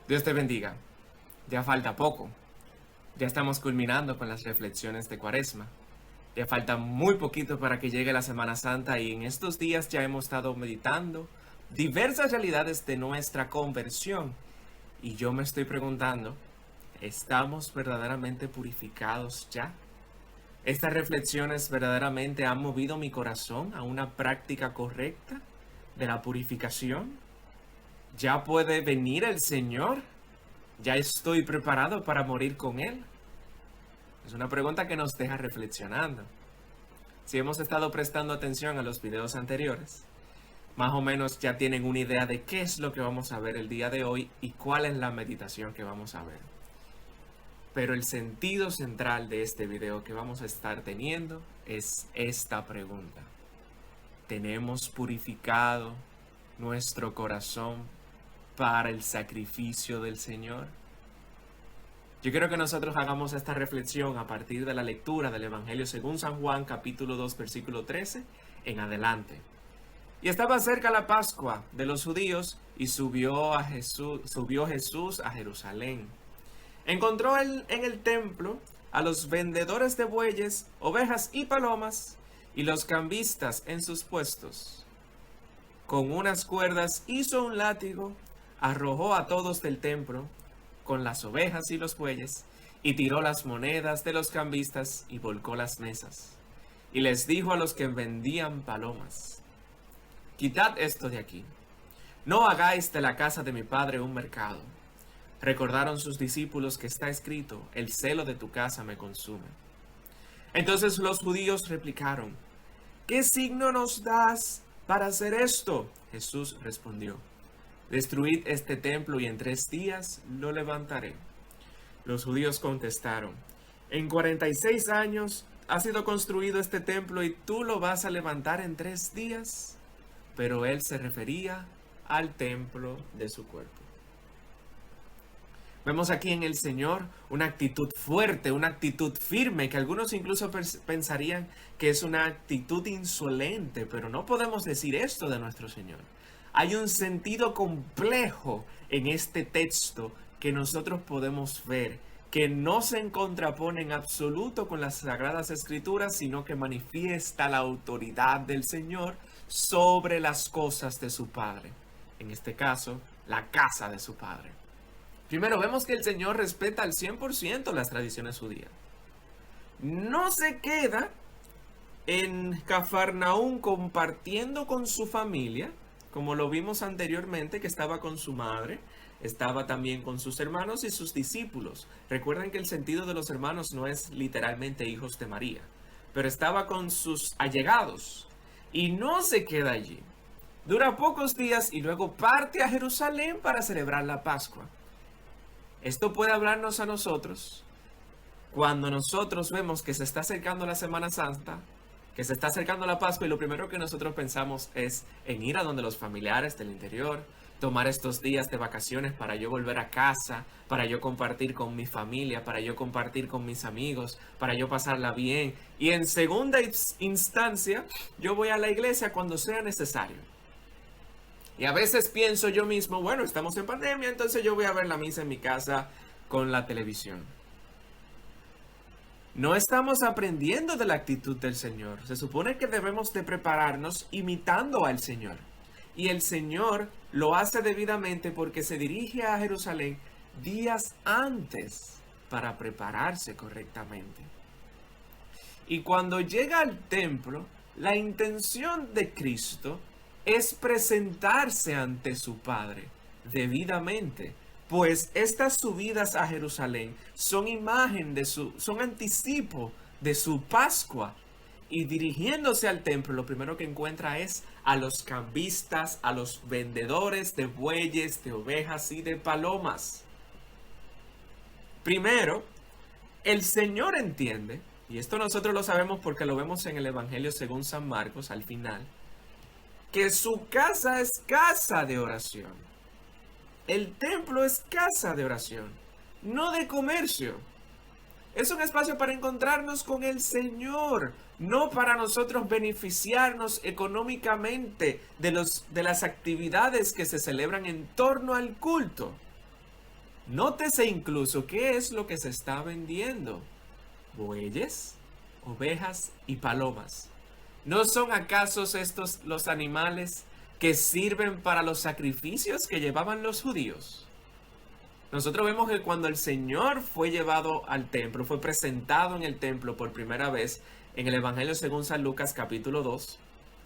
Dios te bendiga. Ya falta poco. Ya estamos culminando con las reflexiones de Cuaresma. Ya falta muy poquito para que llegue la Semana Santa y en estos días ya hemos estado meditando diversas realidades de nuestra conversión. Y yo me estoy preguntando, ¿estamos verdaderamente purificados ya? ¿Estas reflexiones verdaderamente han movido mi corazón a una práctica correcta de la purificación? ¿Ya puede venir el Señor? ¿Ya estoy preparado para morir con Él? Es una pregunta que nos deja reflexionando. Si hemos estado prestando atención a los videos anteriores, más o menos ya tienen una idea de qué es lo que vamos a ver el día de hoy y cuál es la meditación que vamos a ver. Pero el sentido central de este video que vamos a estar teniendo es esta pregunta. ¿Tenemos purificado nuestro corazón para el sacrificio del Señor? Yo quiero que nosotros hagamos esta reflexión a partir de la lectura del Evangelio según San Juan, capítulo 2, versículo 13, en adelante. Y estaba cerca la Pascua de los judíos y subió Jesús a Jerusalén. Encontró en el templo a los vendedores de bueyes, ovejas y palomas y los cambistas en sus puestos. Con unas cuerdas hizo un látigo, arrojó a todos del templo con las ovejas y los bueyes, y tiró las monedas de los cambistas y volcó las mesas. Y les dijo a los que vendían palomas, quitad esto de aquí, no hagáis de la casa de mi padre un mercado. Recordaron sus discípulos que está escrito, el celo de tu casa me consume. Entonces los judíos replicaron, ¿qué signo nos das para hacer esto? Jesús respondió, destruid este templo y en 3 días lo levantaré. Los judíos contestaron, en 46 años ha sido construido este templo y tú lo vas a levantar en 3 días. Pero él se refería al templo de su cuerpo. Vemos aquí en el Señor una actitud fuerte, una actitud firme, que algunos incluso pensarían que es una actitud insolente, pero no podemos decir esto de nuestro Señor. Hay un sentido complejo en este texto que nosotros podemos ver, que no se contrapone en absoluto con las Sagradas Escrituras, sino que manifiesta la autoridad del Señor sobre las cosas de su Padre. En este caso, la casa de su Padre. Primero, vemos que el Señor respeta al 100% las tradiciones judías. No se queda en Cafarnaúm compartiendo con su familia, como lo vimos anteriormente, que estaba con su madre, estaba también con sus hermanos y sus discípulos. Recuerden que el sentido de los hermanos no es literalmente hijos de María, pero estaba con sus allegados. Y no se queda allí. Dura pocos días y luego parte a Jerusalén para celebrar la Pascua. Esto puede hablarnos a nosotros cuando nosotros vemos que se está acercando la Semana Santa, que se está acercando la Pascua y lo primero que nosotros pensamos es en ir a donde los familiares del interior, tomar estos días de vacaciones para yo volver a casa, para yo compartir con mi familia, para yo compartir con mis amigos, para yo pasarla bien. Y en segunda instancia, yo voy a la iglesia cuando sea necesario. Y a veces pienso yo mismo, bueno, estamos en pandemia, entonces yo voy a ver la misa en mi casa con la televisión. No estamos aprendiendo de la actitud del Señor. Se supone que debemos de prepararnos imitando al Señor. Y el Señor lo hace debidamente porque se dirige a Jerusalén días antes para prepararse correctamente. Y cuando llega al templo, la intención de Cristo es presentarse ante su Padre debidamente, pues estas subidas a Jerusalén son son anticipo de su Pascua. Y dirigiéndose al templo, lo primero que encuentra es a los cambistas, a los vendedores de bueyes, de ovejas y de palomas. Primero, el Señor entiende, y esto nosotros lo sabemos porque lo vemos en el Evangelio según San Marcos al final, que su casa es casa de oración. El templo es casa de oración, no de comercio. Es un espacio para encontrarnos con el Señor, no para nosotros beneficiarnos económicamente de las actividades que se celebran en torno al culto. Nótese incluso qué es lo que se está vendiendo. Bueyes, ovejas y palomas. ¿No son acaso estos los animales que sirven para los sacrificios que llevaban los judíos? Nosotros vemos que cuando el Señor fue llevado al templo, fue presentado en el templo por primera vez en el Evangelio según San Lucas capítulo 2,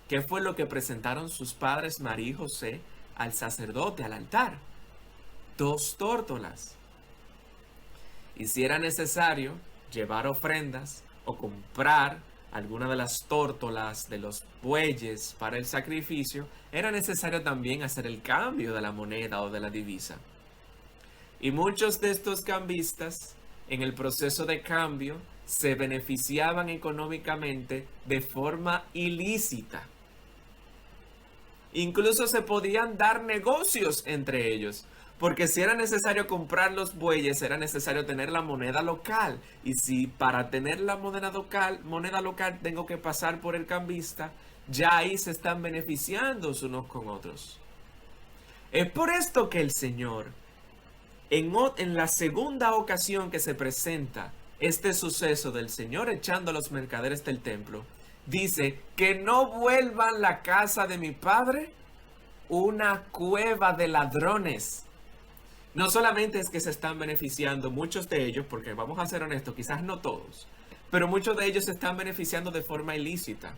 ¿qué fue lo que presentaron sus padres María y José al sacerdote, al altar? 2 tórtolas. Y si era necesario llevar ofrendas o comprar alguna de las tórtolas de los bueyes para el sacrificio, era necesario también hacer el cambio de la moneda o de la divisa. Y muchos de estos cambistas, en el proceso de cambio, se beneficiaban económicamente de forma ilícita. Incluso se podían dar negocios entre ellos, porque si era necesario comprar los bueyes, era necesario tener la moneda local. Y si para tener la moneda local tengo que pasar por el cambista, ya ahí se están beneficiando unos con otros. Es por esto que el Señor, en la segunda ocasión que se presenta este suceso del Señor echando a los mercaderes del templo, dice que no vuelvan la casa de mi padre una cueva de ladrones. No solamente es que se están beneficiando muchos de ellos, porque vamos a ser honestos, quizás no todos, pero muchos de ellos se están beneficiando de forma ilícita.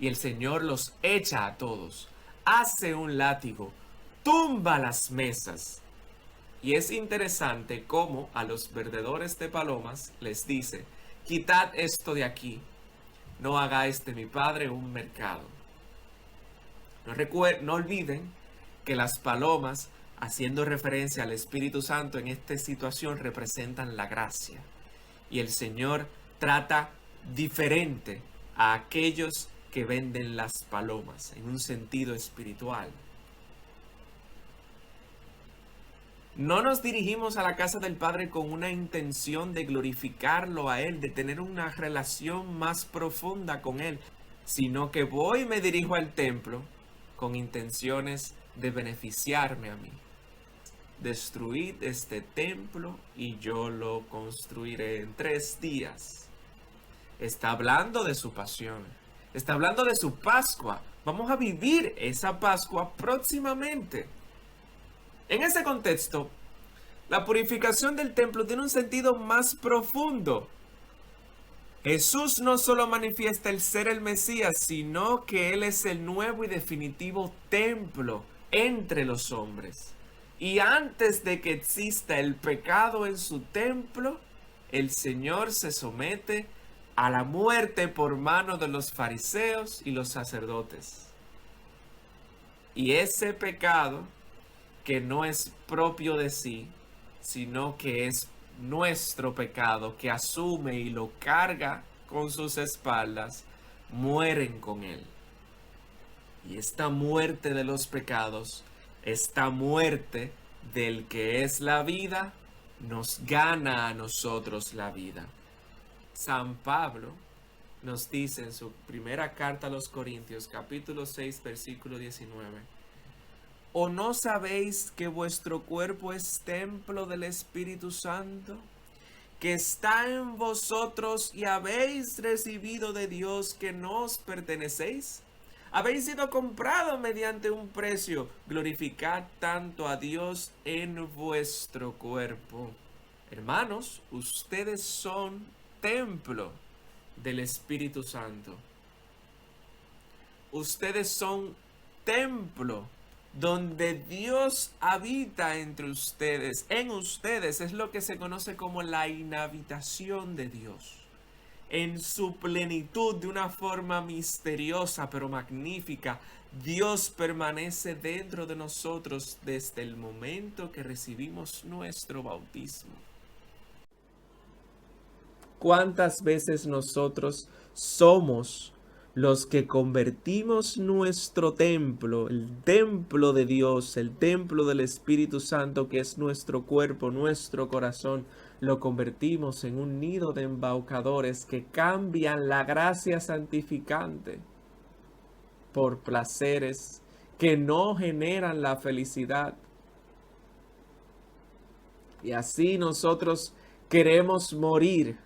Y el Señor los echa a todos, hace un látigo, tumba las mesas. Y es interesante cómo a los vendedores de palomas les dice, quitad esto de aquí, no hagáis de mi padre un mercado. No olviden que las palomas, haciendo referencia al Espíritu Santo en esta situación, representan la gracia. Y el Señor trata diferente a aquellos que venden las palomas en un sentido espiritual. No nos dirigimos a la casa del Padre con una intención de glorificarlo a Él, de tener una relación más profunda con Él, sino que voy y me dirijo al templo con intenciones de beneficiarme a mí. Destruid este templo y yo lo construiré en 3 días. Está hablando de su pasión, está hablando de su Pascua. Vamos a vivir esa Pascua próximamente. En ese contexto, la purificación del templo tiene un sentido más profundo. Jesús no solo manifiesta el ser el Mesías, sino que Él es el nuevo y definitivo templo entre los hombres. Y antes de que exista el pecado en su templo, el Señor se somete a la muerte por mano de los fariseos y los sacerdotes. Y ese pecado, que no es propio de sí, sino que es nuestro pecado, que asume y lo carga con sus espaldas, mueren con él. Y esta muerte de los pecados, esta muerte del que es la vida, nos gana a nosotros la vida. San Pablo nos dice en su primera carta a los Corintios, capítulo 6, versículo 19, ¿o no sabéis que vuestro cuerpo es templo del Espíritu Santo, que está en vosotros y habéis recibido de Dios, que no os pertenecéis? Habéis sido comprados mediante un precio. Glorificad tanto a Dios en vuestro cuerpo. Hermanos, ustedes son templo del Espíritu Santo. Ustedes son templo donde Dios habita entre ustedes. En ustedes es lo que se conoce como la inhabitación de Dios. En su plenitud, de una forma misteriosa pero magnífica, Dios permanece dentro de nosotros desde el momento que recibimos nuestro bautismo. ¿Cuántas veces nosotros somos los que convertimos nuestro templo, el templo de Dios, el templo del Espíritu Santo, que es nuestro cuerpo, nuestro corazón, lo convertimos en un nido de embaucadores que cambian la gracia santificante por placeres que no generan la felicidad? Y así nosotros queremos morir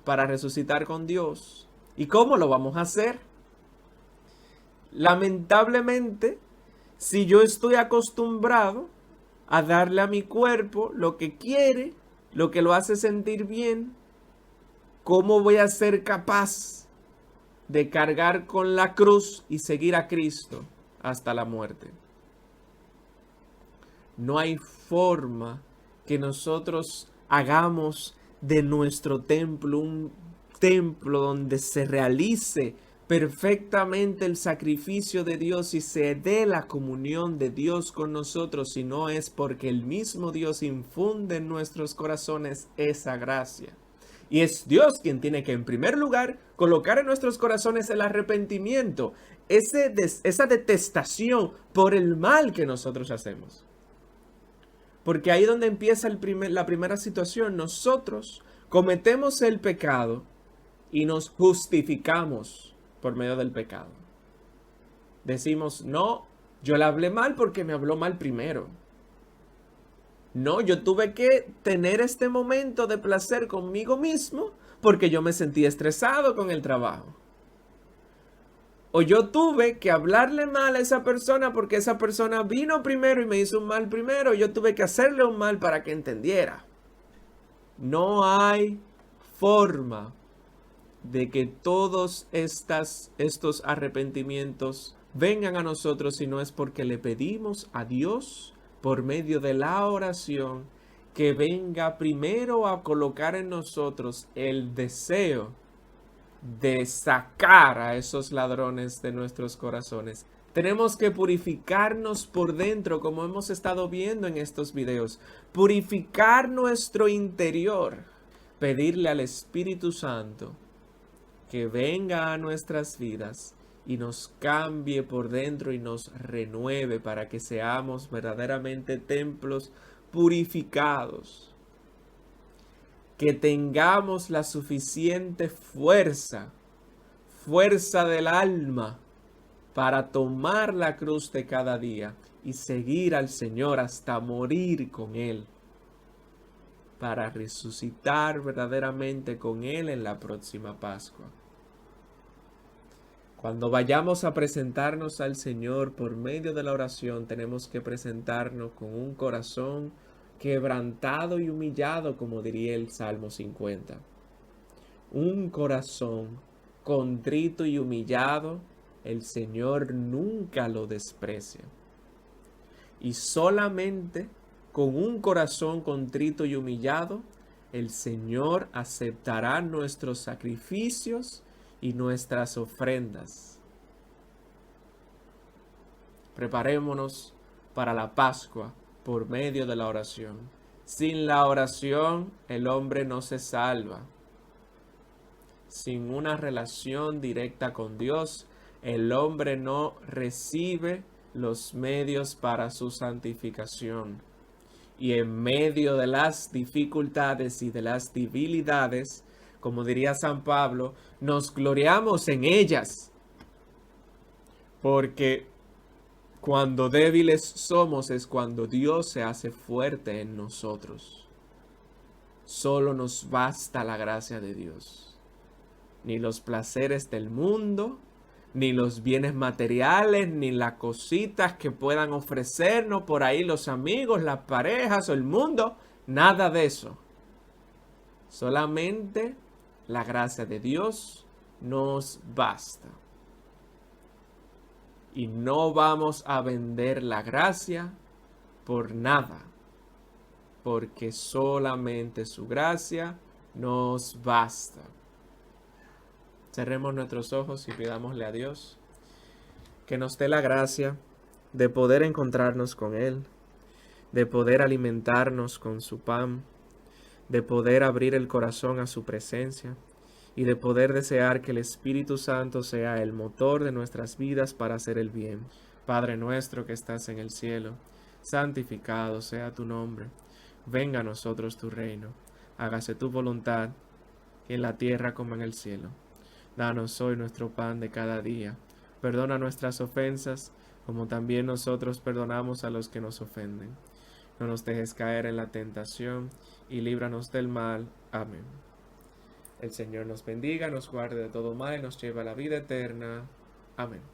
para resucitar con Dios. ¿Y cómo lo vamos a hacer? Lamentablemente, si yo estoy acostumbrado a darle a mi cuerpo lo que quiere, lo que lo hace sentir bien, ¿cómo voy a ser capaz de cargar con la cruz y seguir a Cristo hasta la muerte? No hay forma que nosotros hagamos de nuestro templo un templo donde se realice perfectamente el sacrificio de Dios y se dé la comunión de Dios con nosotros, si no es porque el mismo Dios infunde en nuestros corazones esa gracia. Y es Dios quien tiene que, en primer lugar, colocar en nuestros corazones el arrepentimiento, esa detestación por el mal que nosotros hacemos. Porque ahí es donde empieza la primera situación. Nosotros cometemos el pecado y nos justificamos por medio del pecado. Decimos, no, yo le hablé mal porque me habló mal primero. No, yo tuve que tener este momento de placer conmigo mismo porque yo me sentí estresado con el trabajo. O yo tuve que hablarle mal a esa persona porque esa persona vino primero y me hizo un mal primero. Yo tuve que hacerle un mal para que entendiera. No hay forma de que todos estos arrepentimientos vengan a nosotros si no es porque le pedimos a Dios por medio de la oración que venga primero a colocar en nosotros el deseo de sacar a esos ladrones de nuestros corazones. Tenemos que purificarnos por dentro, como hemos estado viendo en estos videos. Purificar nuestro interior. Pedirle al Espíritu Santo que venga a nuestras vidas y nos cambie por dentro y nos renueve para que seamos verdaderamente templos purificados. Que tengamos la suficiente fuerza del alma para tomar la cruz de cada día y seguir al Señor hasta morir con Él, para resucitar verdaderamente con Él en la próxima Pascua. Cuando vayamos a presentarnos al Señor por medio de la oración, tenemos que presentarnos con un corazón quebrantado y humillado, como diría el Salmo 50. Un corazón contrito y humillado, el Señor nunca lo desprecia. Y solamente con un corazón contrito y humillado, el Señor aceptará nuestros sacrificios y nuestras ofrendas. Preparémonos para la Pascua por medio de la oración. Sin la oración, el hombre no se salva. Sin una relación directa con Dios, el hombre no recibe los medios para su santificación. Y en medio de las dificultades y de las debilidades, como diría San Pablo, nos gloriamos en ellas. Porque cuando débiles somos es cuando Dios se hace fuerte en nosotros. Solo nos basta la gracia de Dios. Ni los placeres del mundo, ni los bienes materiales, ni las cositas que puedan ofrecernos por ahí los amigos, las parejas o el mundo, nada de eso. Solamente la gracia de Dios nos basta. Y no vamos a vender la gracia por nada, porque solamente su gracia nos basta. Cerremos nuestros ojos y pidámosle a Dios que nos dé la gracia de poder encontrarnos con Él, de poder alimentarnos con su pan, de poder abrir el corazón a su presencia y de poder desear que el Espíritu Santo sea el motor de nuestras vidas para hacer el bien. Padre nuestro que estás en el cielo, santificado sea tu nombre. Venga a nosotros tu reino. Hágase tu voluntad, en la tierra como en el cielo. Danos hoy nuestro pan de cada día. Perdona nuestras ofensas, como también nosotros perdonamos a los que nos ofenden. no nos dejes caer en la tentación, y líbranos del mal. Amén. El Señor nos bendiga, nos guarde de todo mal y nos lleve a la vida eterna. Amén.